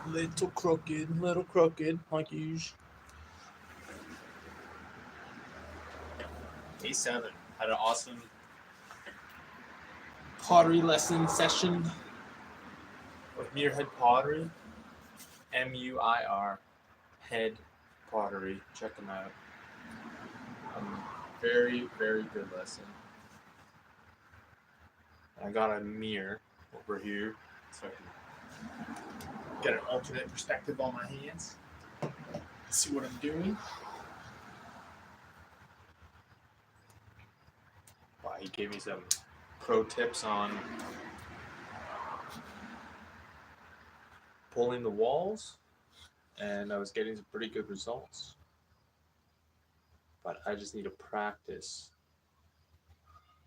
Little crooked, like usual. Day 7. Had an awesome Pottery lesson session. with Muirhead Pottery. MUIR Head Pottery. Check them out. Very, very good lesson. I got a mirror over here so I can get an alternate perspective on my hands. See what I'm doing. Wow, he gave me some pro tips on pulling the walls, and I was getting some pretty good results. But I just need to practice.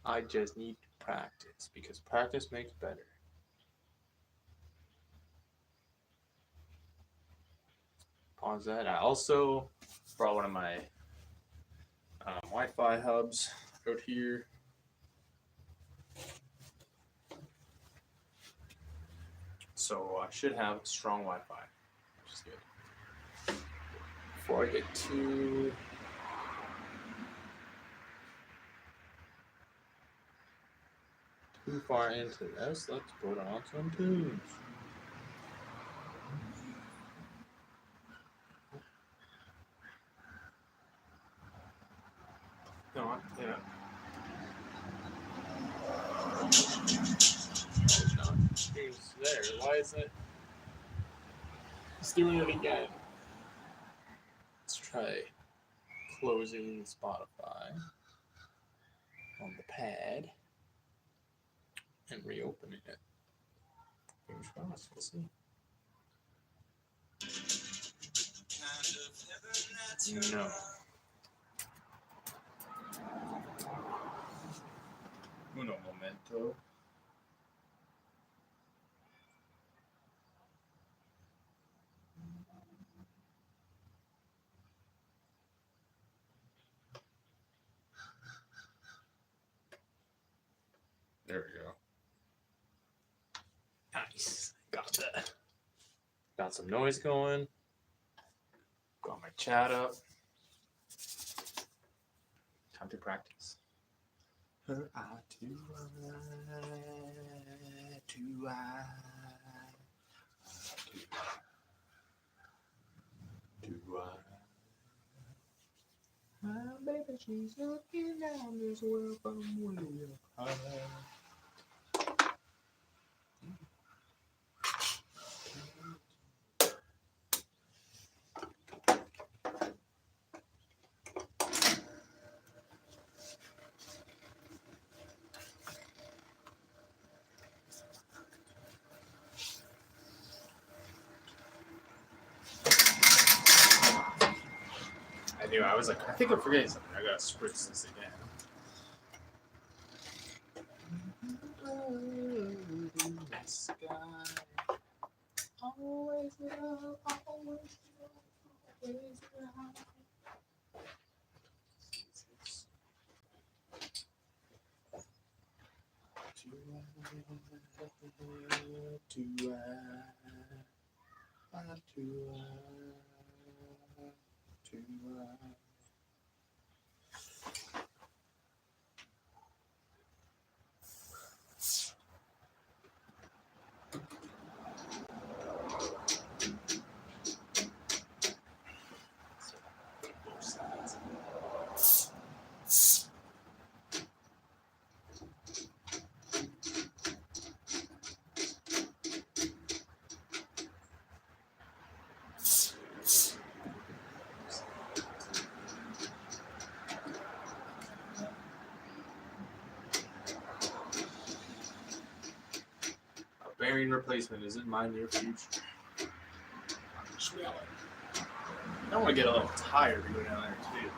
I just need to practice because practice makes better. Pause that. I also brought one of my Wi-Fi hubs out here. So I should have strong Wi-Fi, which is good. Before I get too far into this, let's put on some tunes. No, yeah. It's not. It's there. Why is it? It's doing it again. Let's try closing Spotify on the pad and reopening it. Fingers crossed. We'll see. No. Uno momento. There we go. Nice. Got that. Got some noise going. Got my chat up. Time to practice. Her eye to eye to eye to eye. My baby, she's looking down this world from way up high. I knew. I was like, I think I'm forgetting something. I gotta spritz this again. Always love, always love, always love. Bearing replacement is in my near future. I want to get a little tired to go down there too.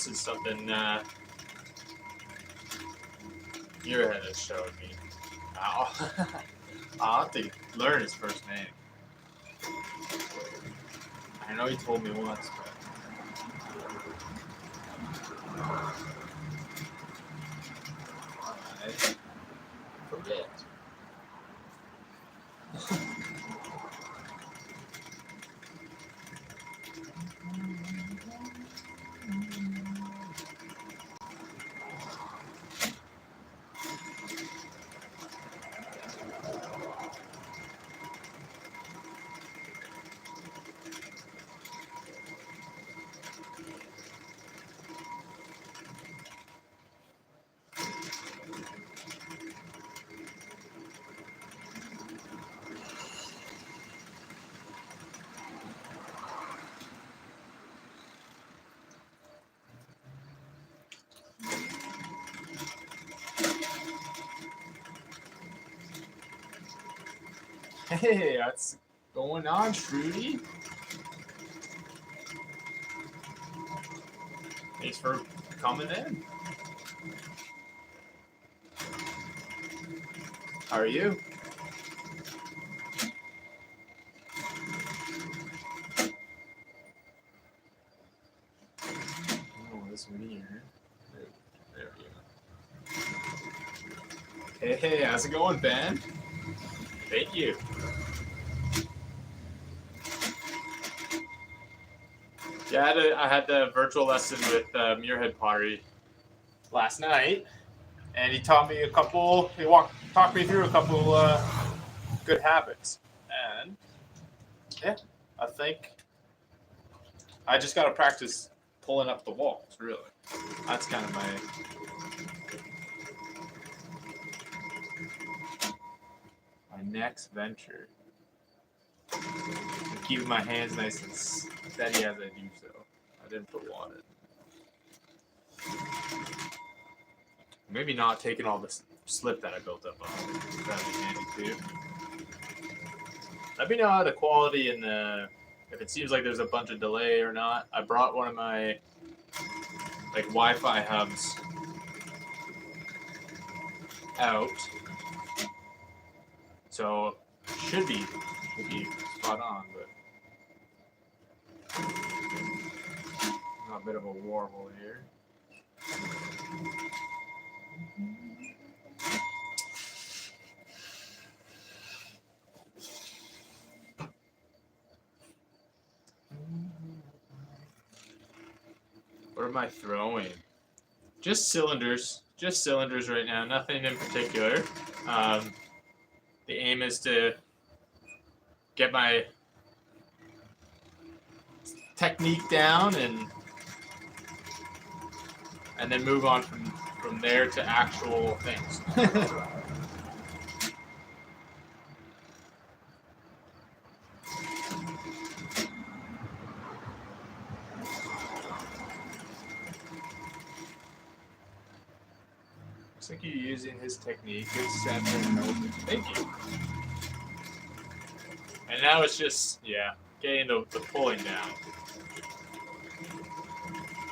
this is something Muirhead has showed me. I'll have to learn his first name. I know he told me once, but I forget. Hey, what's going on, Trudy? Thanks for coming in. How are you? Oh, this mirror. There we go. Hey, how's it going, Ben? Thank you. Yeah, I had the virtual lesson with Muirhead Pottery last night, and he taught me talked me through a couple good habits, and yeah, I think I just gotta practice pulling up the walls. Really, that's kind of my next venture. Keeping my hands nice and steady as I do so. I didn't put water. Maybe not taking all the slip that I built up on. That'd be handy too. Let me know how the quality and if it seems like there's a bunch of delay or not. I brought one of my Wi-Fi hubs out, so should be spot on, but a bit of a warble here. What am I throwing? Just cylinders. Just cylinders right now. Nothing in particular. The aim is to get my technique down and then move on from there to actual things. Looks like you're using his technique. Good center and open. Thank you. And now it's just, getting the pulling down.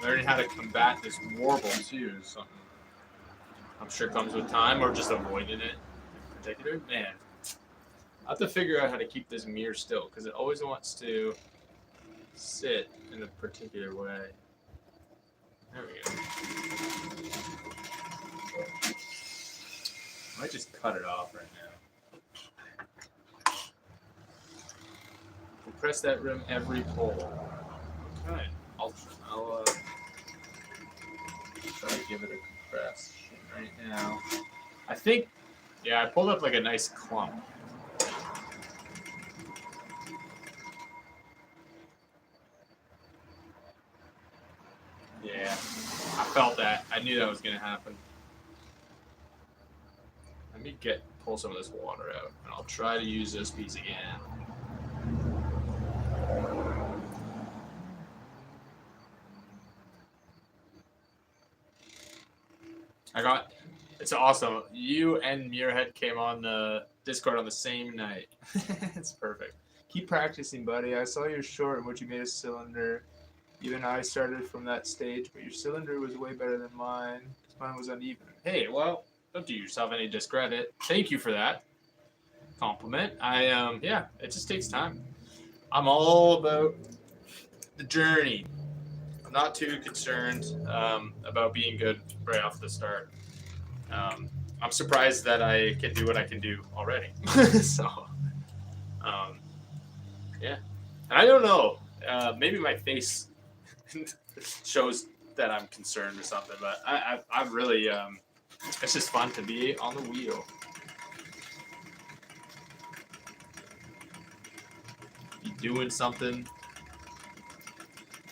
Learning how to combat this warble too is something I'm sure comes with time, or just avoiding it in particular. Man, I have to figure out how to keep this mirror still because it always wants to sit in a particular way. There we go. I might just cut it off right now. We'll press that rim every pull. Okay, I'll try to give it a compression right now. I think, I pulled up like a nice clump. Yeah, I felt that. I knew that was going to happen. Let me pull some of this water out, and I'll try to use this piece again. It's awesome. You and Muirhead came on the Discord on the same night. It's perfect. Keep practicing, buddy. I saw your short in which you made a cylinder Even I started from that stage, but your cylinder was way better than mine. 'Cause mine was uneven. Hey, well, don't do yourself any discredit. Thank you for that compliment. Yeah, it just takes time. I'm all about the journey. I'm not too concerned about being good right off the start. I'm surprised that I can do what I can do already. So, um, yeah. And I don't know. Maybe my face shows that I'm concerned or something, but I'm really. It's just fun to be on the wheel. Be doing something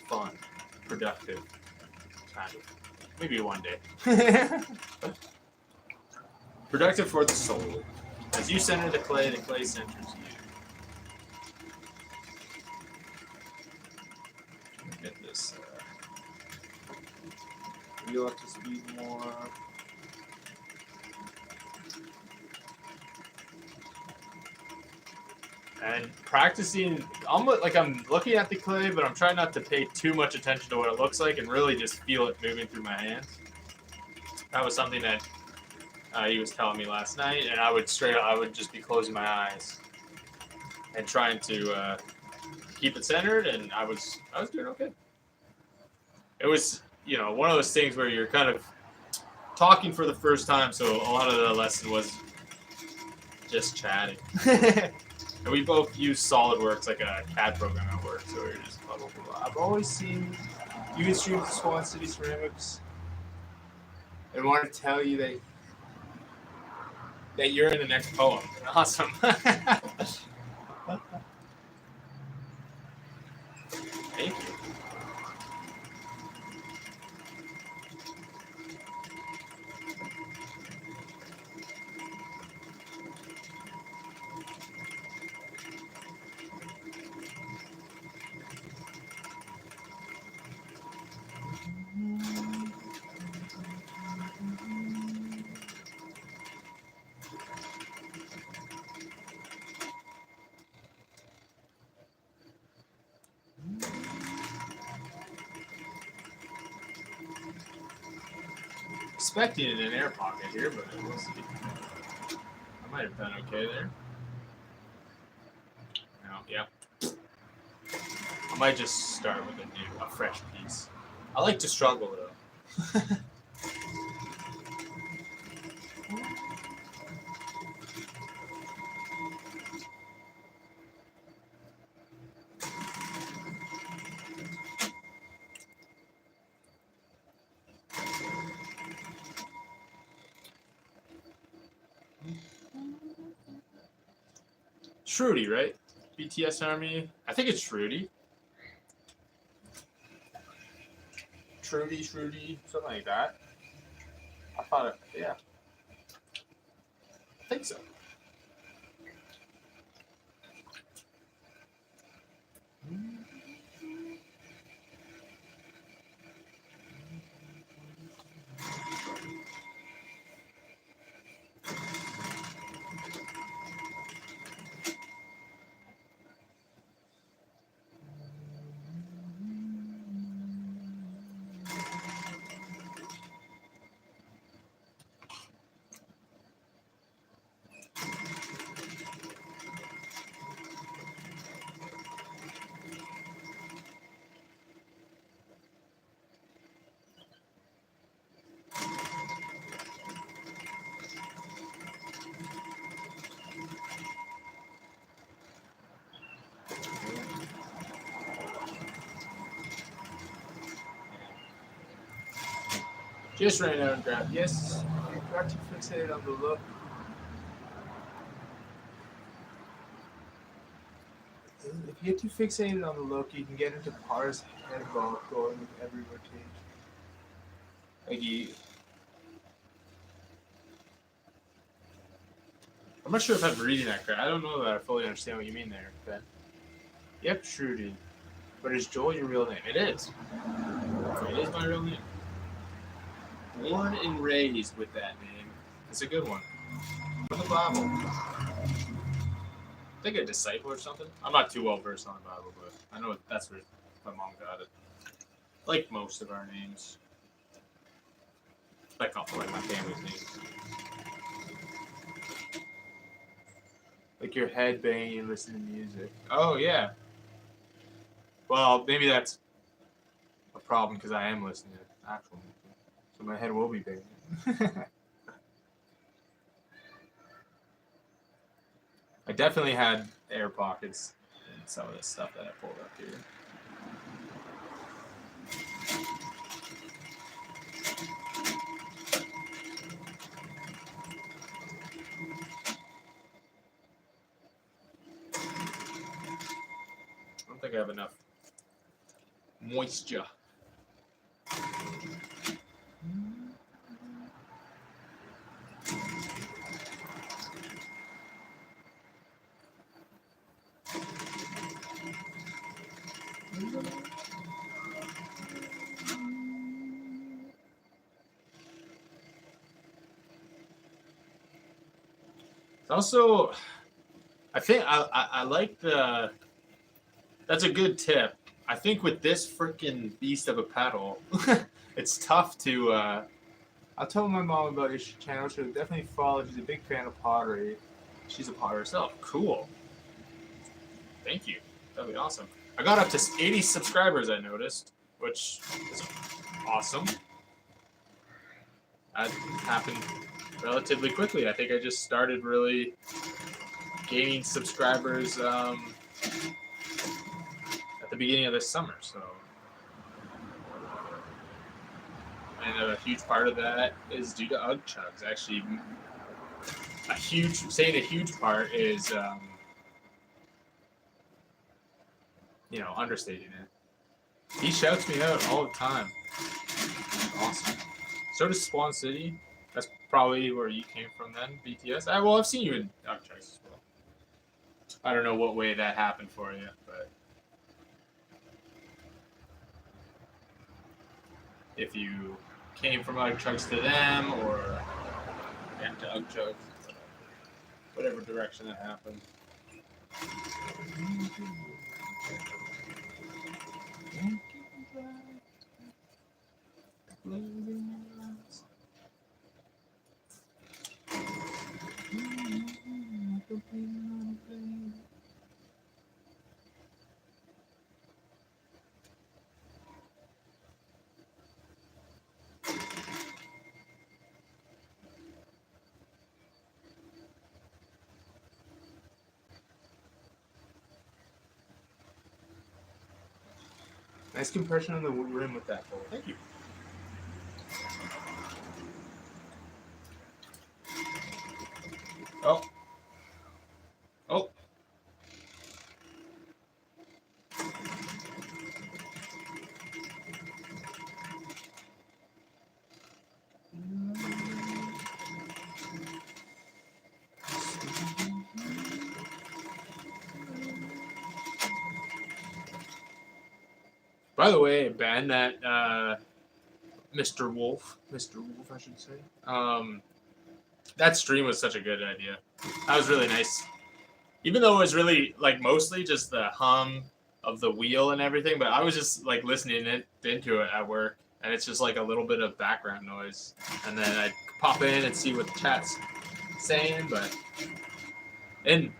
fun, productive, kind of. Maybe one day. Productive for the soul. As you center the clay centers you. Get this wheel up to speed more. And practicing, almost like I'm looking at the clay, but I'm trying not to pay too much attention to what it looks like and really just feel it moving through my hands. That was something that he was telling me last night, and I would just be closing my eyes and trying to keep it centered, and I was doing okay. It was, one of those things where you're kind of talking for the first time, so a lot of the lesson was just chatting. And we both use SolidWorks, like a CAD program at work, so we were just blah, blah, blah. I've always seen you can stream to Swan City Ceramics and want to tell you that you're in the next poem. Awesome. Thank you. Expecting it in an air pocket here, but we'll see. I might have done okay there. No, yeah. I might just start with a fresh piece. I like to struggle though. Shruti, right? BTS Army. I think it's Shruti. Shruti, something like that. I thought it, yeah. I think so. Just ran out and grabbed. Yes, you got to fixate on the look. If you get too fixated on the look, you can get into Par's head going with every rotation. I'm not sure if I'm reading that correct. I don't know that I fully understand what you mean there, Ben. Yep, Shruti. But is Joel your real name? It is. It is my real name. Born and raised with that name. It's a good one. From the Bible. I think a disciple or something. I'm not too well versed on the Bible, but I know that's where my mom got it. like most of our names. Like my family's names. Like your head banging and listening to music. Oh yeah. Well, maybe that's a problem because I am listening to actual music, so my head will be banging. I definitely had air pockets in some of the stuff that I pulled up here. I don't think I have enough moisture. Also, I think I like the. That's a good tip. I think with this freaking beast of a pedal, it's tough to. I'll tell my mom about your channel. She'll definitely follow. She's a big fan of pottery. She's a potter herself. Cool. Thank you. That'd be awesome. I got up to 80 subscribers. I noticed, which is awesome. That happened relatively quickly. I think I just started really gaining subscribers at the beginning of this summer. So, and a huge part of that is due to Ugg Chugs. Actually, a huge part is understating it. He shouts me out all the time. Awesome. So does Swan City. That's probably where you came from then, BTS. I've seen you in Ugg Chugs as well. I don't know what way that happened for you, but if you came from Ugg Chugs to them or them to Ugg Chugs, whatever direction that happened. Nice compression on the rim with that bowl. Thank you. Oh. Oh. By the way, Ben, that Mr. Wolf, I should say. That stream was such a good idea. That was really nice. Even though it was really like mostly just the hum of the wheel and everything, but I was just like listening into it at work, and it's just like a little bit of background noise, and then I'd pop in and see what the chat's saying. And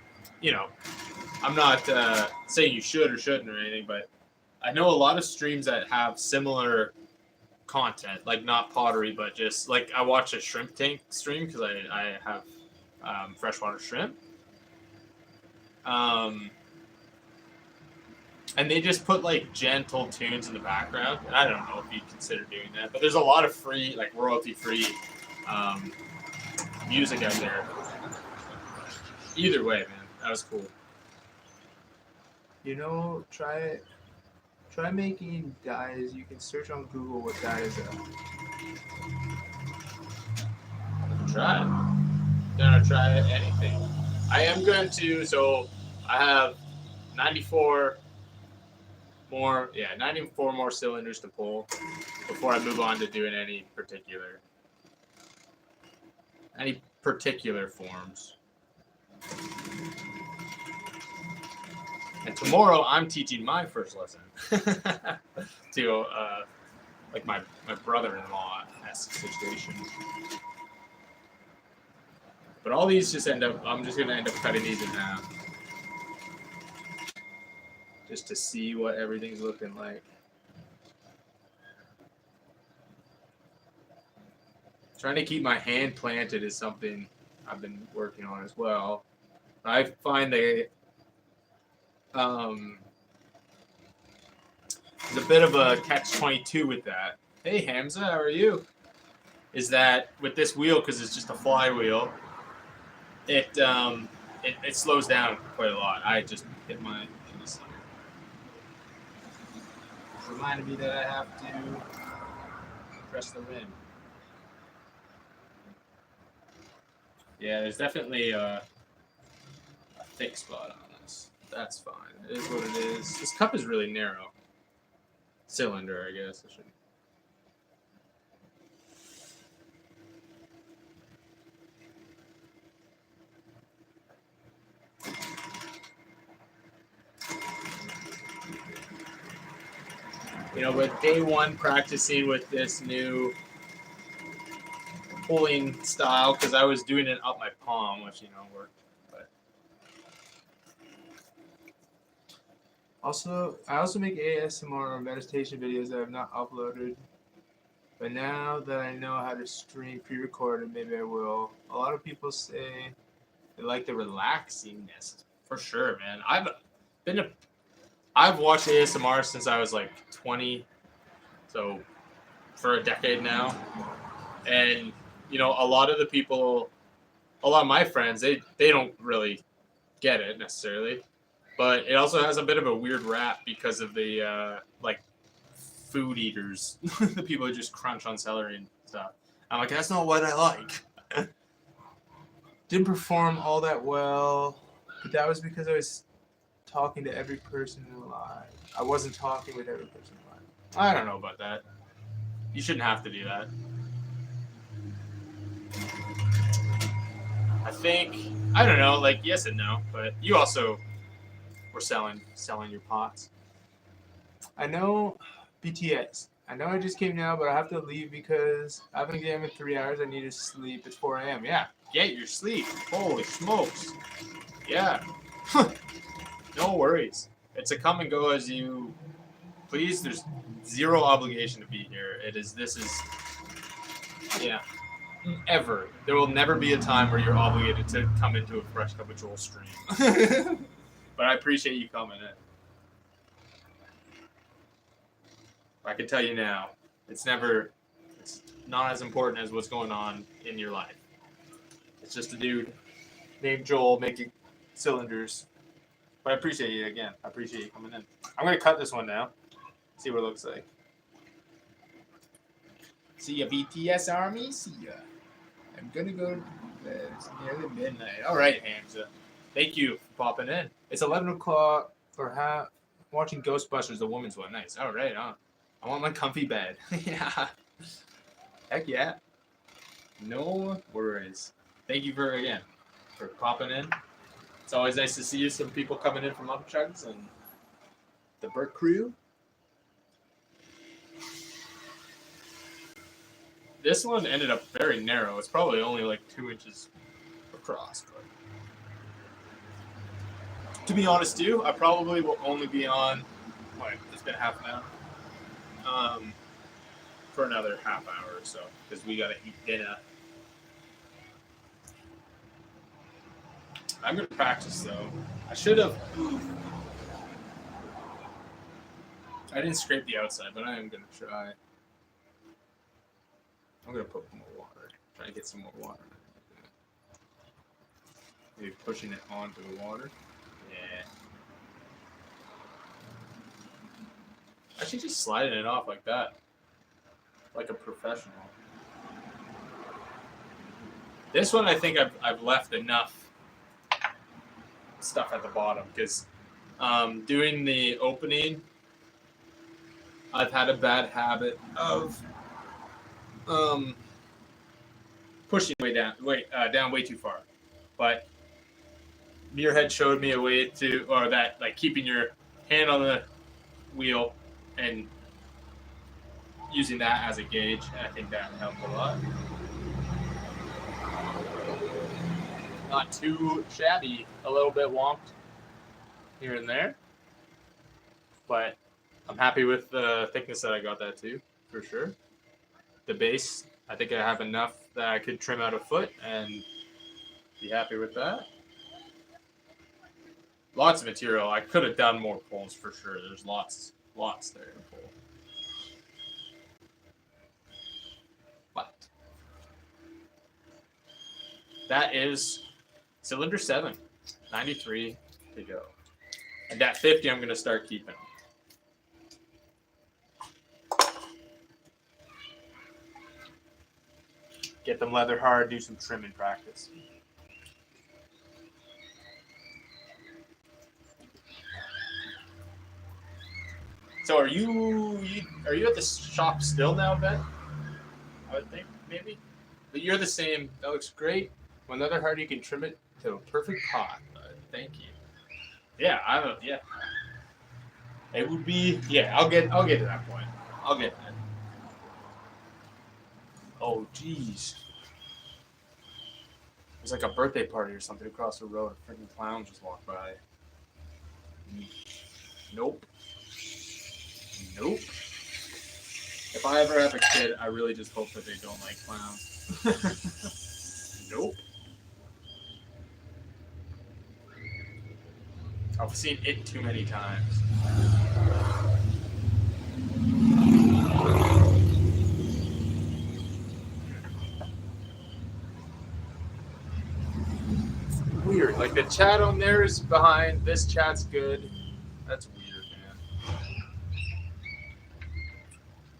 I'm not saying you should or shouldn't or anything, but I know a lot of streams that have similar content, like not pottery, but just like I watch a shrimp tank stream because I have freshwater shrimp. And they just put like gentle tunes in the background. And I don't know if you'd consider doing that, but there's a lot of free, like royalty free music out there. Either way, man, that was cool. Try making dyes. You can search on Google what dyes are. Gonna try anything. I am going to. So I have 94 more cylinders to pull before I move on to doing any particular forms. And tomorrow I'm teaching my first lesson to like my brother-in-law situation. But all these just I'm just gonna end up cutting these in half. Just to see what everything's looking like. Trying to keep my hand planted is something I've been working on as well. I find there's a bit of a catch-22 with that. Hey Hamza, how are you? Is that with this wheel, because it's just a flywheel, it slows down quite a lot. I just hit my penis. Reminded me that I have to press the rim. Yeah, there's definitely a thick spot on this. That's fine. It is what it is. This cup is really narrow. Cylinder, I guess. I should. You know, with day one practicing with this new pulling style, because I was doing it up my palm, which, you know, worked. But I also make ASMR or meditation videos that I have not uploaded. But now that I know how to stream pre-recorded, maybe I will. A lot of people say they like the relaxingness. For sure, man. I've watched ASMR since I was like 20, so for a decade now. And you know, a lot of my friends, they don't really get it necessarily, but it also has a bit of a weird rap because of the like food eaters, the people who just crunch on celery and stuff. I'm like, that's not what I like. Didn't perform all that well, but that was because I was talking to every person in live. I wasn't talking with every person in live. I don't know about that. You shouldn't have to do that. I don't know, like yes and no, but you also were selling your pots. I know BTS. I know I just came now, but I have to leave because I have an exam in 3 hours. I need to sleep. It's 4 a.m. Yeah, get your sleep. Holy smokes. Yeah. No worries. It's a come and go as you please. There's zero obligation to be here. Yeah. Ever. There will never be a time where you're obligated to come into a Fresh Cup of Joel stream. But I appreciate you coming in. I can tell you now, it's not as important as what's going on in your life. It's just a dude named Joel making cylinders. But I appreciate you again. I appreciate you coming in. I'm going to cut this one now. See what it looks like. See ya, BTS Army. See ya. I'm going to go to bed. It's nearly midnight. All right, Hamza. Thank you for popping in. It's 11 o'clock for watching Ghostbusters, the woman's one. Nice. All right. I want my comfy bed. Yeah. Heck yeah. No worries. Thank you for popping in. It's always nice to see you. Some people coming in from Upchugs and the Burt crew. This one ended up very narrow. It's probably only like 2 inches across. But to be honest, too, I probably will only be on. It's been half an hour. For another half hour or so, because we gotta eat dinner. I'm gonna practice though. I should have. I didn't scrape the outside, but I am gonna try. I'm gonna put more water. Try to get some more water. Maybe pushing it onto the water. Yeah. Actually, just sliding it off like that. Like a professional. This one, I think I've left enough stuff at the bottom because doing the opening, I've had a bad habit of pushing down way too far. But Muirhead showed me a way to, or that like keeping your hand on the wheel and using that as a gauge. And I think that helped a lot. Not too shabby, a little bit wonked here and there, but I'm happy with the thickness that I got that to, for sure. The base, I think I have enough that I could trim out a foot and be happy with that. Lots of material. I could have done more poles for sure. There's lots there to pull. But that is cylinder 7, 93 to go. And that 50 I'm going to start keeping. Get them leather hard, do some trimming practice. So are you at the shop still now, Ben? I would think maybe. But you're the same. That looks great. When leather hard, you can trim it to a perfect pot. Thank you. Yeah, yeah. It would be. Yeah, I'll get to that point. I'll get that. Oh, jeez. There's like a birthday party or something across the road. A freaking clown just walked by. Nope. Nope. If I ever have a kid, I really just hope that they don't like clowns. Nope. I've seen it too many times. Weird. Like the chat on there is behind. This chat's good. That's weird, man.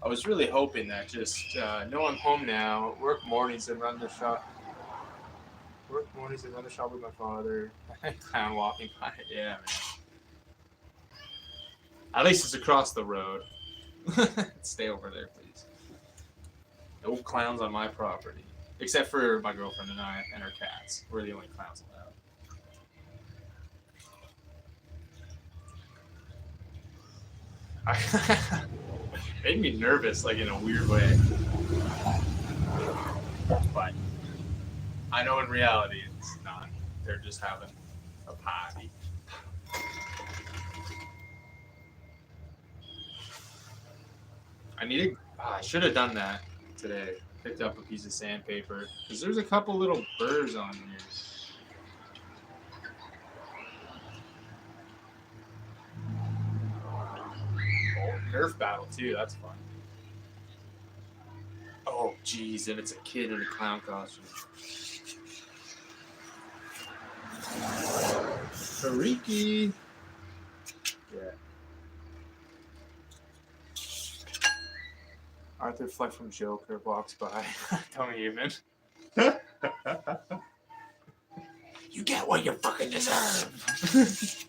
I was really hoping that just no, I'm home now. Work mornings and run the shop. Work mornings and run the shop with my father. Clown walking by. Yeah, man. At least it's across the road. Stay over there, please. No clowns on my property. Except for my girlfriend and I and her cats. We're the only clowns allowed. Made me nervous, like in a weird way. But I know in reality it's not. They're just having a party. I should have done that today. Picked up a piece of sandpaper because there's a couple little burrs on here. Oh, Nerf battle too. That's fun. Oh, geez, and it's a kid in a clown costume. Tariki. Yeah. Arthur Fleck from Joker walks by. Don't even. You get what you fucking deserve.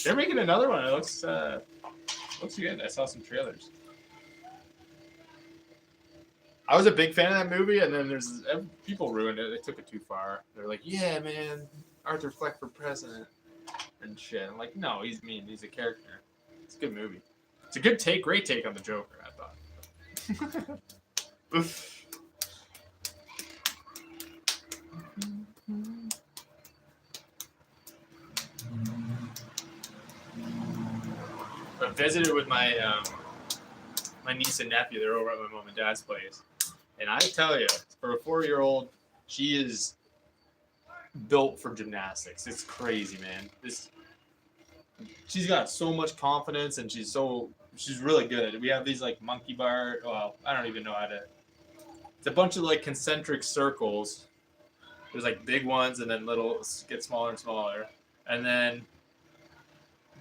They're making another one. It looks good. I saw some trailers. I was a big fan of that movie, and then people ruined it. They took it too far. They're like, "Yeah, man, Arthur Fleck for president and shit." I'm like, "No, he's mean. He's a character. It's a good movie. It's a good take, great take on the Joker." I thought. I visited with my niece and nephew. They're over at my mom and dad's place, and I tell you, for a 4-year-old, she is built for gymnastics. It's crazy, man. She's got so much confidence, and she's really good at it. We have these like monkey bar. Well, I don't even know how to. It's a bunch of like concentric circles. There's like big ones, and then little get smaller and smaller, and then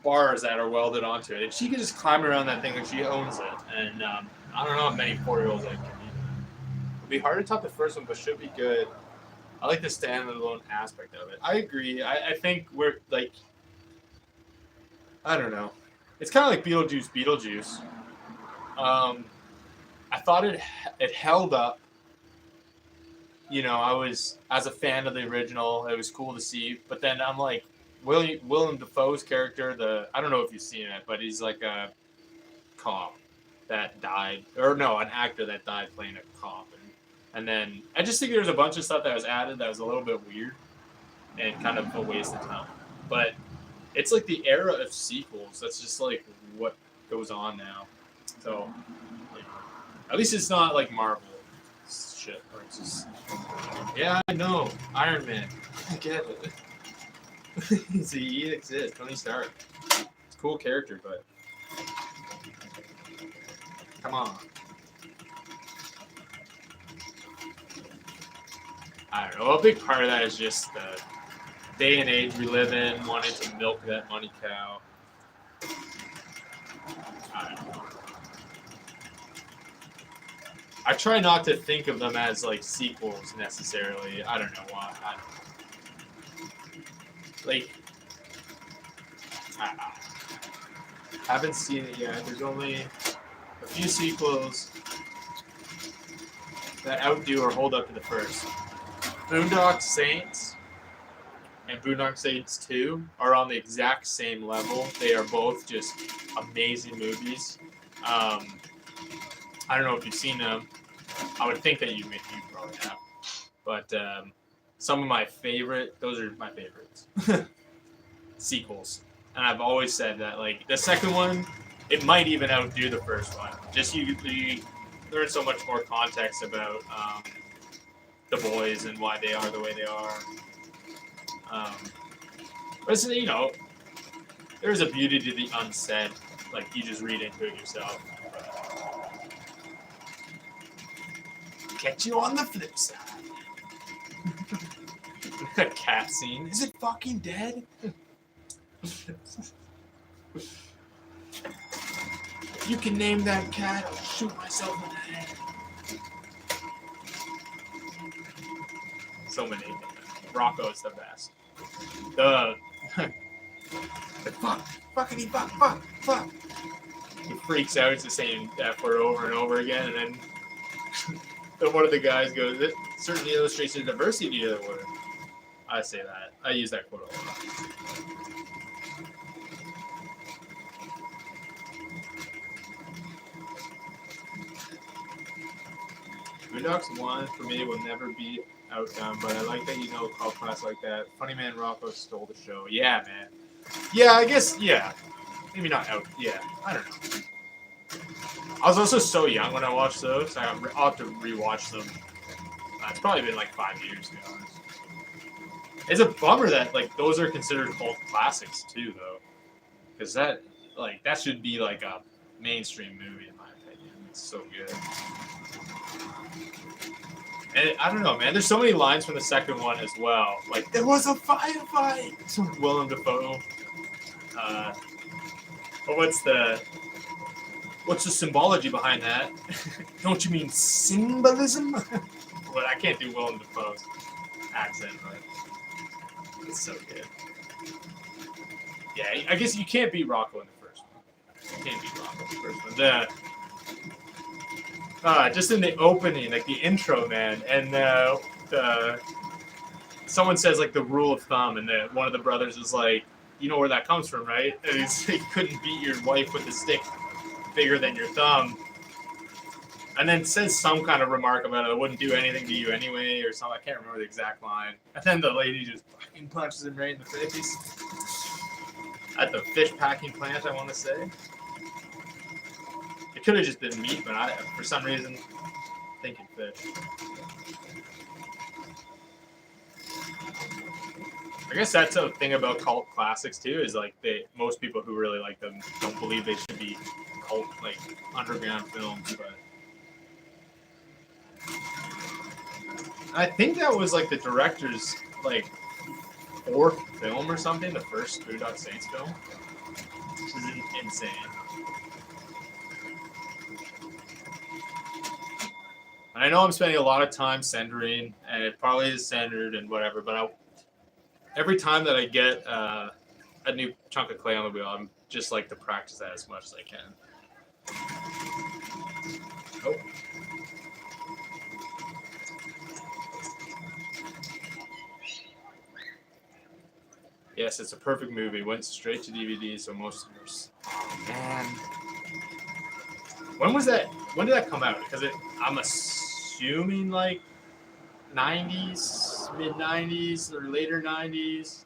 bars that are welded onto it. And she can just climb around that thing, and she owns it. And I don't know how many 4-year-olds that can be. It'll be hard to top the first one, but should be good. I like the standalone aspect of it. I agree. I think we're like, I don't know. It's kind of like Beetlejuice. I thought it held up. I was, as a fan of the original, it was cool to see. But then I'm like, Willem Dafoe's character, I don't know if you've seen it, but he's like a cop that died, or no, an actor that died playing a cop. And then I just think there's a bunch of stuff that was added that was a little bit weird and kind of a waste of time. But it's like the era of sequels. That's just like what goes on now. So, at least it's not like Marvel shit. Where it's just, yeah, I know, Iron Man. I get it. See, he exists. Tony Stark. It's a cool character, but come on. I don't know. A big part of that is just the day and age we live in, wanting to milk that money cow. I don't know. I try not to think of them as like sequels necessarily. I don't know why. I haven't seen it yet. There's only a few sequels that outdo or hold up to the first. Boondock Saints and Boondock Saints 2 are on the exact same level. They are both just amazing movies. I don't know if you've seen them. I would think that you probably have. But some of my those are my favorites. Sequels. And I've always said that, like, the second one, it might even outdo the first one. Just you learn so much more context about the boys and why they are the way they are. But it's, there's a beauty to the unsaid. Like, you just read into it yourself. Catch you on the flip side. A cat scene. Is it fucking dead? If you can name that cat, I'll shoot myself in the head. So many. Rocco's the best. The fuck. He freaks out. It's the same F word over and over again, and then one of the guys goes, "It certainly illustrates the diversity of the word." I say that. I use that quote a lot. Boondocks 1 for me will never be outdone, but I like that cult class like that. Funny Man Rocco stole the show. Yeah, man. Yeah, I guess, yeah. Maybe not out. Yeah, I don't know. I was also so young when I watched those. I'll have to rewatch them. It's probably been like 5 years, to be honest. It's a bummer that like those are considered cult classics too, though, because that should be like a mainstream movie in my opinion. It's so good. And I don't know, man. There's so many lines from the second one as well. Like, there was a firefight! Willem Dafoe. But what's the symbology behind that? Don't you mean symbolism? But I can't do Willem Dafoe's accent, but it's so good. Yeah, I guess you can't beat Rocco in the first one. You can't beat Rocco in the first one. Just in the opening, like the intro, man, and someone says like the rule of thumb, and one of the brothers is like, you know where that comes from, right? And he's like, couldn't beat your wife with a stick bigger than your thumb, and then says some kind of remark about it wouldn't do anything to you anyway, or something. I can't remember the exact line. And then the lady just fucking punches him right in the face at the fish packing plant, I want to say. It could have just been meat, but for some reason, thinking fish. I guess that's a thing about cult classics too. Is like most people who really like them don't believe they should be cult like underground films. But I think that was like the director's like fourth film or something. The first Boondock Saints film, which is insane. And I know I'm spending a lot of time centering, and it probably is centered and whatever, but every time that I get a new chunk of clay on the wheel, I'm just like to practice that as much as I can. Oh. Yes, it's a perfect movie. Went straight to DVD, so most of us. Oh, man. When was that? When did that come out? Because I'm assuming like 90s, mid 90s, or later 90s.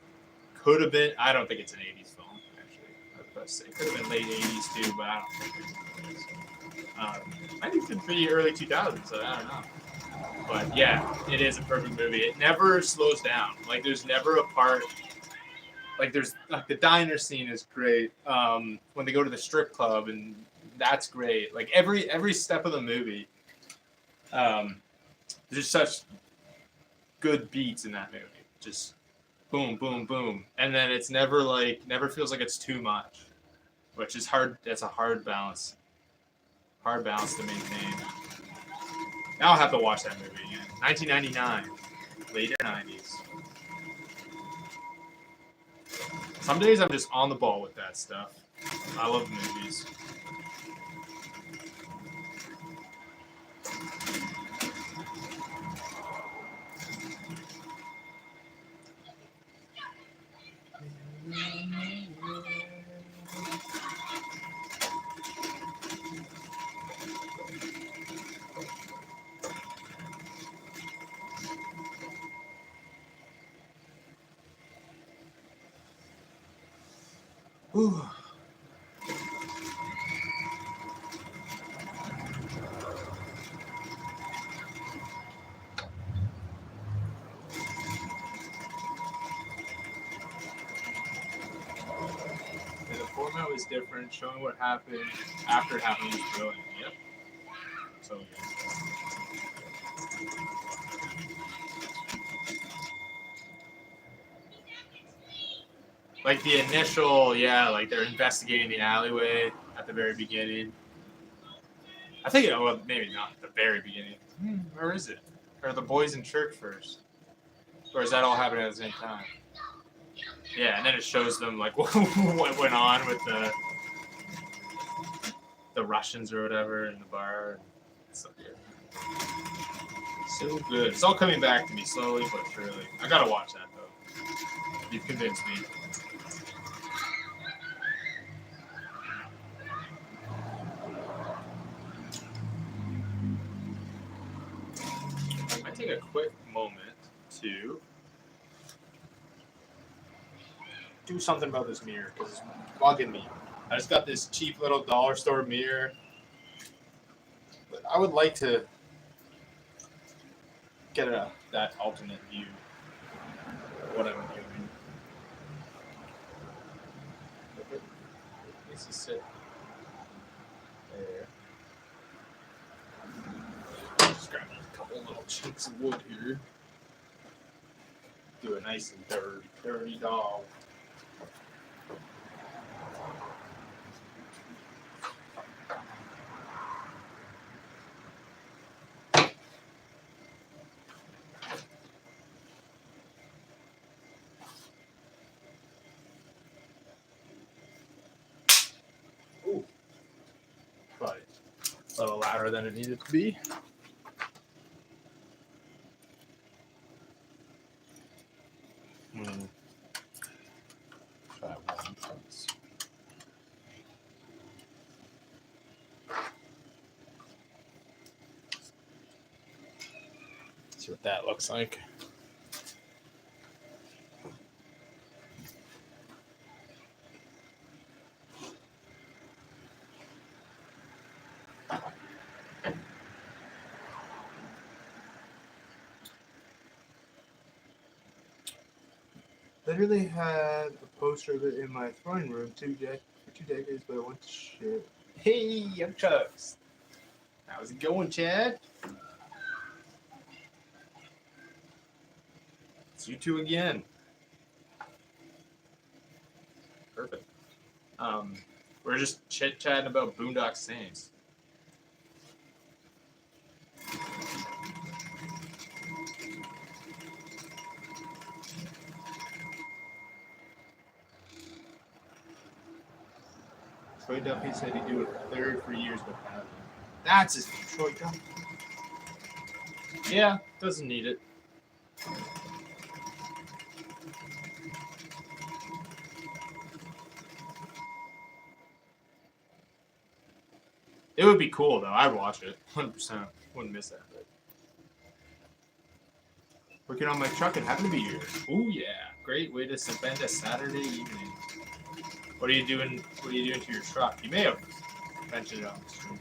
Could have been. I don't think it's an 80s film. Actually, I was about to say could have been late 80s too, but I don't think it is. I think it's pretty early 2000s, so I don't know. But yeah, it is a perfect movie. It never slows down. Like there's never a part. Like there's like the diner scene is great. When they go to the strip club and that's great. Like every step of the movie, there's such good beats in that movie. Just boom, boom, boom, and then it's never feels like it's too much, which is hard. That's a hard balance to maintain. Now I'll have to watch that movie again. 1999, later 90s. Some days I'm just on the ball with that stuff. I love movies. Whew. And the format was different, showing what happened after it happened was brilliant. Yep. So good. Like the initial, yeah, like they're investigating the alleyway at the very beginning. I think, well, maybe not at the very beginning. Where is it? Or the boys in church first? Or is that all happening at the same time? Yeah, and then it shows them like what went on with the Russians or whatever in the bar. It's so good. So good. It's all coming back to me slowly but surely. I gotta watch that though. You've convinced me. I might take a quick moment to do something about this mirror because it's bugging me. I just got this cheap little dollar store mirror, but I would like to get that alternate view of what I'm doing. It needs to sit there. Just grab a couple little chunks of wood here. Do a nice and dirty dog. Ooh. But a little louder than it needed to be. Try one once. See what that looks like. Literally had a poster of it in my throwing room for 2 decades, but it went to shit. Hey, young Chugs. How's it going, Chad? It's you two again. Perfect. We're just chit-chatting about Boondock Saints. Troy Duffy said he'd do it cleared for years, but hasn't. That's his name, Troy Duffy. Yeah, doesn't need it. would be cool though. I'd watch it 100%. Wouldn't miss that. But working on my truck and having a beer. Ooh yeah, great way to spend a Saturday evening. What are you doing? What are you doing to your truck? You may have mentioned it on the stream.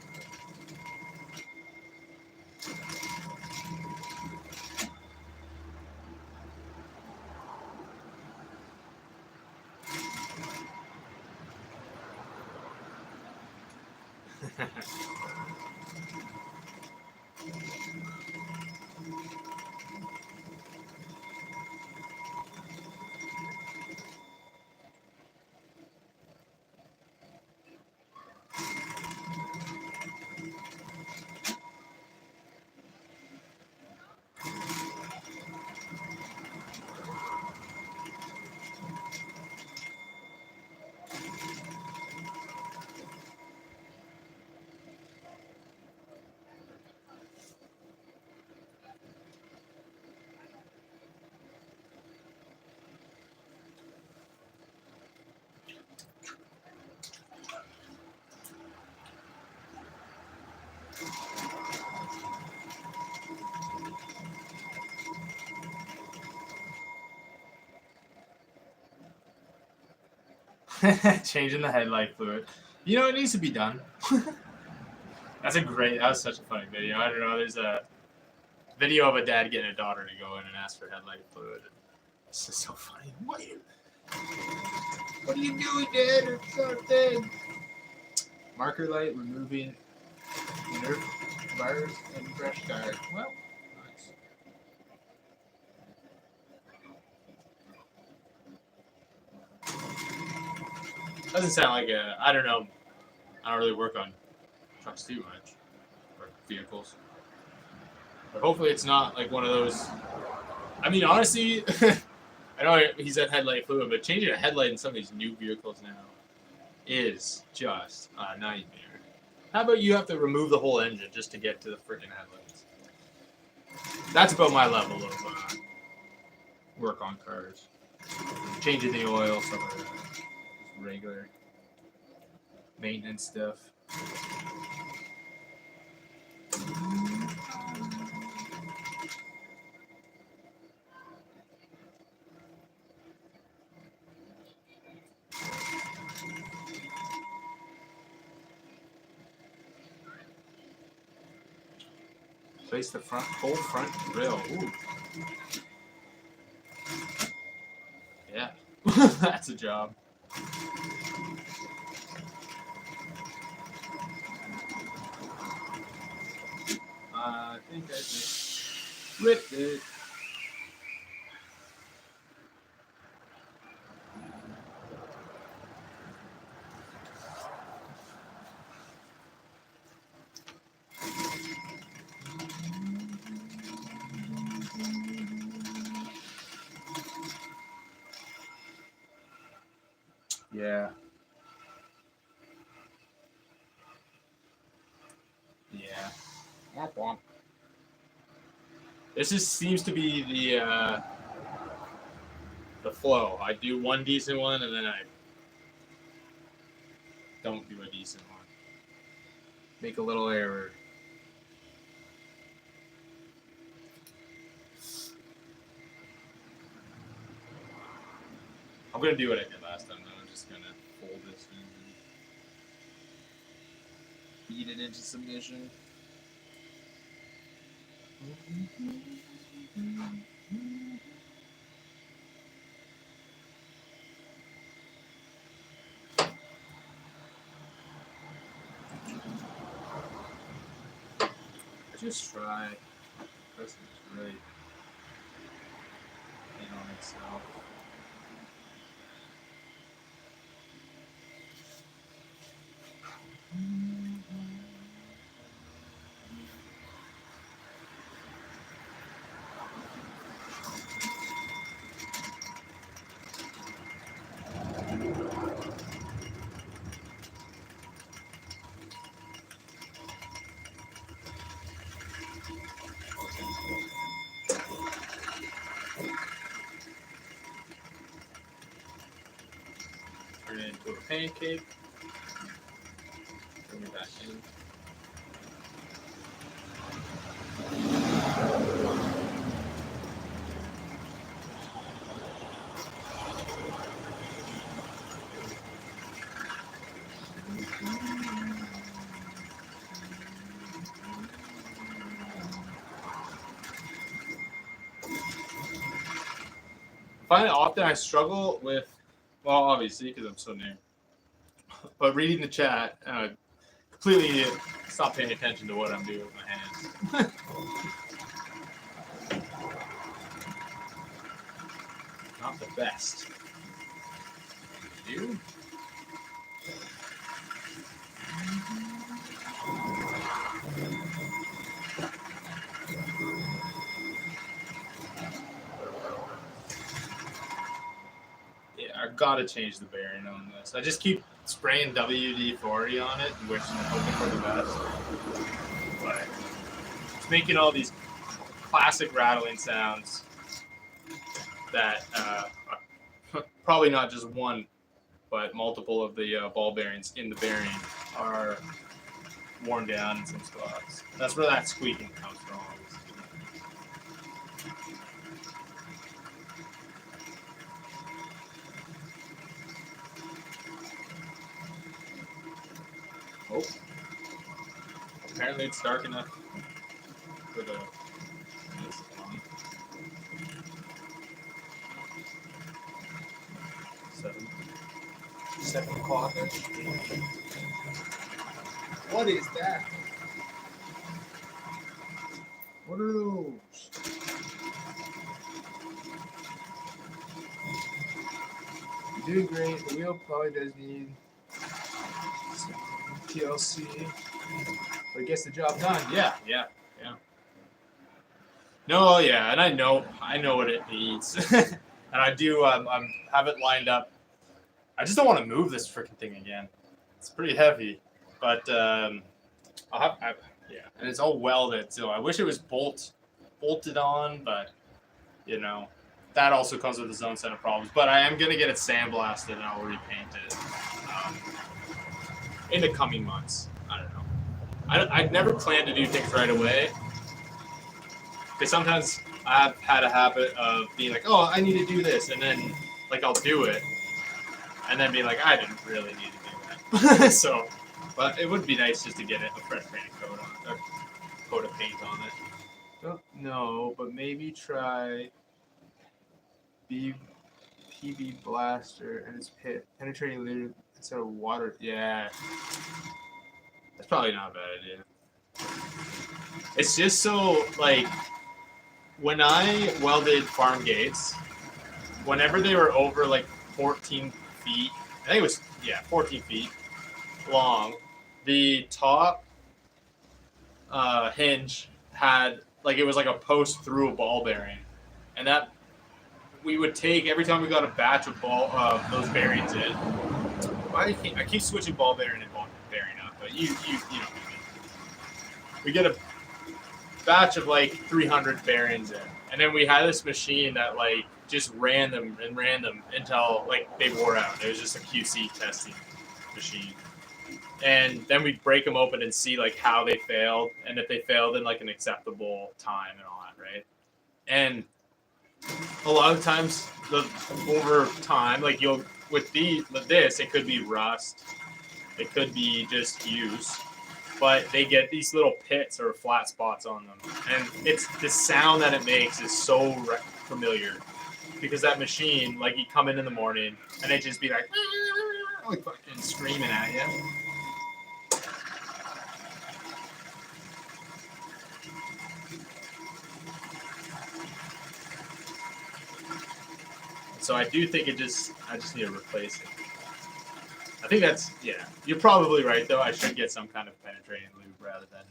Changing the headlight fluid. You know, it needs to be done. That was such a funny video. I don't know, there's a video of a dad getting a daughter to go in and ask for headlight fluid. It's just so funny. What are you doing, Dad? It's so thin. Marker light removing inert bars and brush guard. Well, nice. Doesn't sound like I don't know. I don't really work on trucks too much, or vehicles. But hopefully it's not like one of those. I mean, honestly, I know he said headlight fluid, but changing a headlight in some of these new vehicles now is just a nightmare. How about you have to remove the whole engine just to get to the freaking headlights? That's about my level of work on cars. Changing the oil, stuff like that. Just regular maintenance stuff. Place the whole front grill. Ooh. Yeah, that's a job. I think I just ripped it. Yeah. Yeah. Womp womp. This seems to be the flow. I do one decent one and then I don't do a decent one. Make a little error. I'm gonna do what I did last time though. I'm just gonna fold this and beat it into submission. Just try. Pressing is really in on itself. Turn it into a pancake. Bring it back in. find it often I struggle with, well, obviously because I'm so new, but reading the chat, completely stop paying attention to what I'm doing with my hands. Not the best. Dude. Yeah, I gotta change the bearing on this. I just keep spraying WD-40 on it, which I'm hoping for the best. But it's making all these classic rattling sounds that probably not just one, but multiple of the ball bearings in the bearing are worn down in some spots. That's where that squeaking comes from. Oh, apparently it's dark enough for the. 7 o'clock. What is that? What are those? You're doing great. The wheel probably does need some TLC, but it gets the job done. Yeah. No, yeah, and I know what it needs, and I do. Have it lined up. I just don't want to move this freaking thing again. It's pretty heavy, but yeah, and it's all welded. So I wish it was bolted on, but you know, that also comes with its own set of problems. But I am gonna get it sandblasted and I'll repaint it in the coming months. I don't know. I'd never planned to do things right away. Because sometimes I've had a habit of being like, oh, I need to do this. And then, like, I'll do it. And then being like, I didn't really need to do that. So, but it would be nice just to get a fresh paint coat on it. Or coat of paint on it. Don't know, but maybe try PB Blaster and its penetrating later instead of water. Yeah. That's probably not a bad idea. It's just so, like, when I welded farm gates, whenever they were over like 14 feet, I think it was 14 feet long, the top hinge had like it was like a post through a ball bearing, and that we would take every time we got a batch of those bearings in. I keep switching ball bearing and ball bearing up, but you know what I mean. We get a batch of like 300 bearings in, and then we had this machine that like just ran them until like they wore out. It was just a QC testing machine, and then we'd break them open and see like how they failed and if they failed in like an acceptable time and all that, right? And a lot of times over time, like with this, it could be rust, it could be just use. But they get these little pits or flat spots on them. And it's the sound that it makes is so familiar. Because that machine, like you come in the morning and it just be like fucking screaming at you. So I do think I just need to replace it. I think that's, you're probably right, though. I should get some kind of penetrating lube rather than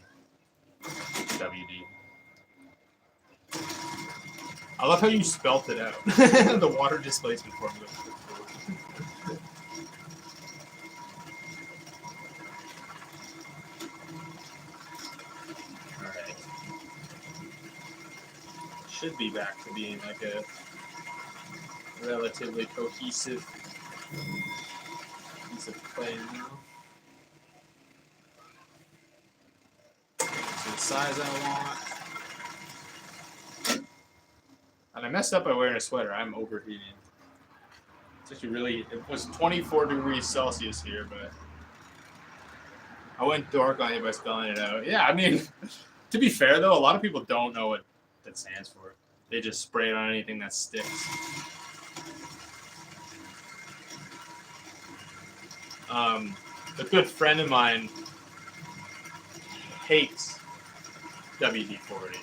WD. I love how you spelt it out. The water displacement formula. All right. Should be back to being like a relatively cohesive piece of clay now. To the size I want. And I messed up by wearing a sweater. I'm overheating. It's actually it was 24 degrees Celsius here, but I went dork on you by spelling it out. Yeah, I mean, to be fair though, a lot of people don't know what that stands for. They just spray it on anything that sticks. A good friend of mine hates WD-40.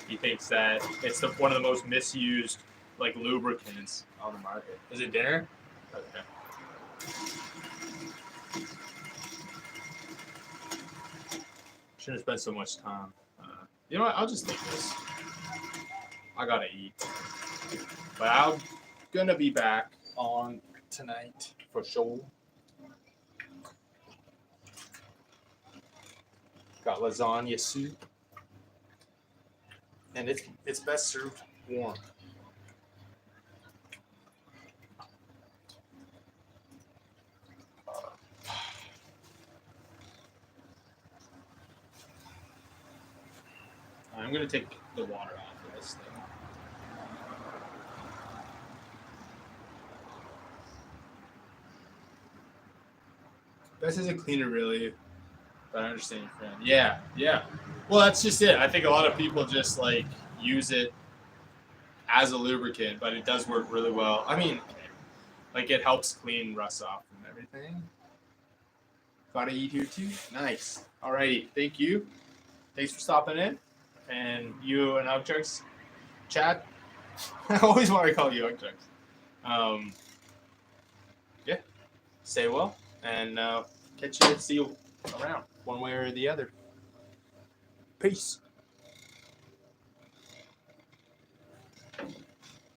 He thinks that it's one of the most misused like lubricants on the market. Is it dinner? Okay. Shouldn't spend so much time. You know what? I'll just take this. I gotta eat. But I'm gonna be back on tonight for sure. Got lasagna soup. And it's best served warm. I'm gonna take the water off of this thing. Best as a cleaner, really. But I understand your friend. Yeah, yeah. Well, that's just it. I think a lot of people just like use it as a lubricant, but it does work really well. I mean, like it helps clean rust off and everything. Gotta eat here too. Nice. Alrighty. Thank you. Thanks for stopping in. And you and Ugchucks, Chad. I always want to call you Ugchucks. Yeah. Stay well, and see you around one way or the other. Peace.